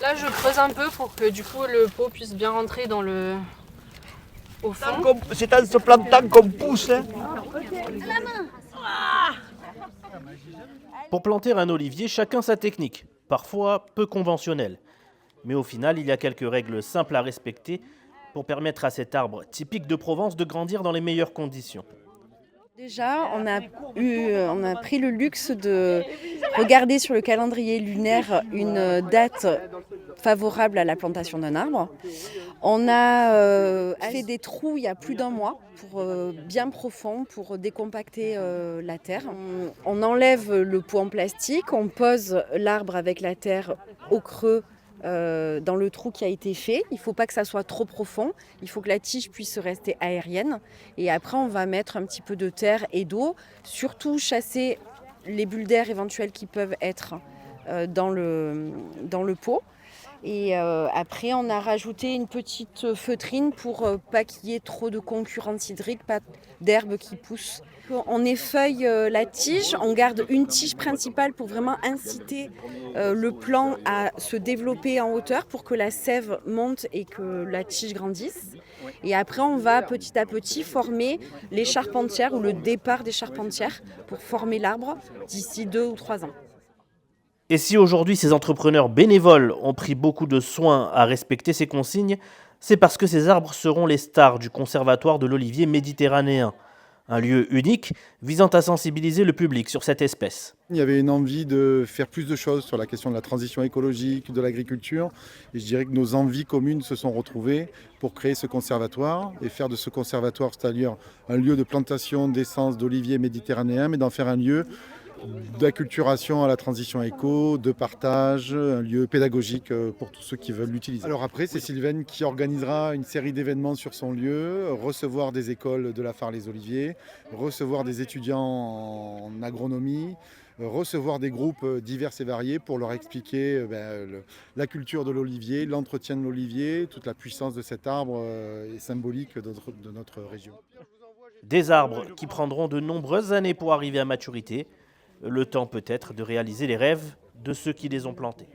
Là, je creuse un peu pour que du coup le pot puisse bien rentrer au fond. C'est en se plantant qu'on pousse. Hein. Pour planter un olivier, chacun sa technique, parfois peu conventionnelle. Mais au final, il y a quelques règles simples à respecter pour permettre à cet arbre typique de Provence de grandir dans les meilleures conditions. Déjà, on a pris le luxe de regarder sur le calendrier lunaire une date favorable à la plantation d'un arbre. On a fait des trous il y a plus d'un mois, bien profonds, pour décompacter la terre. On enlève le pot en plastique, on pose l'arbre avec la terre au creux dans le trou qui a été fait. Il ne faut pas que ça soit trop profond, il faut que la tige puisse rester aérienne. Et après, on va mettre un petit peu de terre et d'eau, surtout chasser les bulles d'air éventuelles qui peuvent être dans le pot. Et après, on a rajouté une petite feutrine pour pas qu'il y ait trop de concurrence hydrique, pas d'herbe qui pousse. On effeuille la tige, on garde une tige principale pour vraiment inciter le plant à se développer en hauteur pour que la sève monte et que la tige grandisse. Et après, on va petit à petit former les charpentières ou le départ des charpentières pour former l'arbre d'ici 2 ou 3 ans. Et si aujourd'hui ces entrepreneurs bénévoles ont pris beaucoup de soin à respecter ces consignes, c'est parce que ces arbres seront les stars du Conservatoire de l'Olivier méditerranéen, un lieu unique visant à sensibiliser le public sur cette espèce. Il y avait une envie de faire plus de choses sur la question de la transition écologique, de l'agriculture. Et je dirais que nos envies communes se sont retrouvées pour créer ce conservatoire et faire de ce conservatoire, c'est-à-dire un lieu de plantation d'essence d'oliviers méditerranéens, mais d'en faire un lieu d'acculturation à la transition éco, de partage, un lieu pédagogique pour tous ceux qui veulent l'utiliser. Alors après, c'est Sylvaine qui organisera une série d'événements sur son lieu, recevoir des écoles de la Fare-les-Oliviers, recevoir des étudiants en agronomie, recevoir des groupes divers et variés pour leur expliquer la culture de l'olivier, l'entretien de l'olivier, toute la puissance de cet arbre est symbolique de notre région. Des arbres qui prendront de nombreuses années pour arriver à maturité, le temps peut-être de réaliser les rêves de ceux qui les ont plantés.